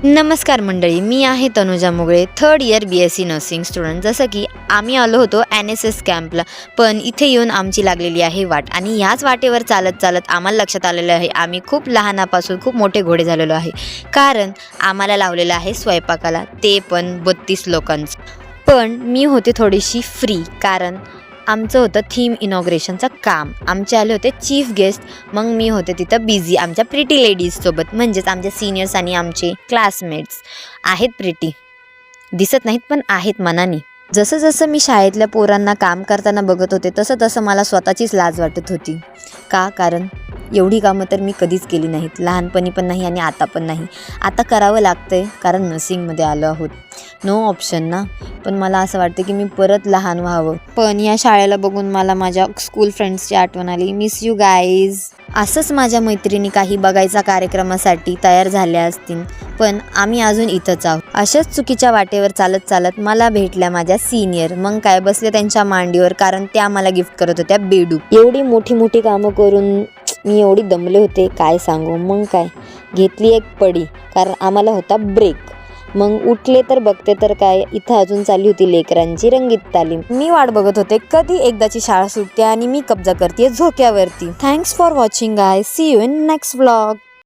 नमस्कार मंडळी, मी आहे Tanuja Mugale, third year BSc nursing student. जसं की आम्ही आलो होतो NSS कॅम्पला, पण इथे येऊन आमची लागलेली आहे वाट आणि ह्याच वाटेवर चालत चालत आम्हाला लक्षात आलेलं आहे आम्ही खूप लहानापासून खूप मोठे घोडे झालेलो आहे. कारण आम्हाला लावलेलं आहे स्वयंपाकाला, ते पण 32 लोकांचं. पण मी होते थोडीशी फ्री, कारण आमचं होतं थीम इनॉग्रेशनचं काम. आमचे आले होते चीफ गेस्ट. मग मी होते तिथं बिझी आमच्या प्रिटी लेडीजसोबत, म्हणजेच आमच्या सिनियर्स आणि आमचे क्लासमेट्स आहेत. प्रिटी दिसत नाहीत पण आहेत मनाने. जसं जसं मी शाळेतल्या पोरांना काम करताना बघत होते तसं तसं मला स्वतःचीच लाज वाटत होती. कारण एवढी कामं तर मी कधीच केली नाहीत, लहानपणी पण नाही आणि आता पण नाही. आता करावं लागतं आहे कारण नर्सिंगमध्ये आलो आहोत, नो ऑप्शन ना. पण मला असं वाटतं की मी परत लहान व्हावं. पण या शाळेला बघून मला माझ्या स्कूल फ्रेंड्सची आठवण आली. Miss you guys. असंच माझ्या मैत्रिणी काही बघायचा कार्यक्रमासाठी तयार झाल्या असतील, पण आम्ही अजून इथंच आहोत. अशाच चुकीच्या वाटेवर चालत चालत मला भेटल्या माझ्या सिनियर. मग काय, बसले त्यांच्या मांडीवर, कारण त्या मला गिफ्ट करत होत्या बेडूक. एवढी मोठी मोठी कामं करून मी एवढी दमले होते, काय सांगू. मग काय, घेतली एक पडी, कारण आम्हाला होता ब्रेक. मग उठले तर बघते तर काय, इथं अजून चालली होती लेकरांची रंगीत तालीम. मी वाट बघत होते कधी एकदाची शाळा सुटते आणि मी कब्जा करते झोक्यावरती. Thanks for watching guys. See you in next vlog.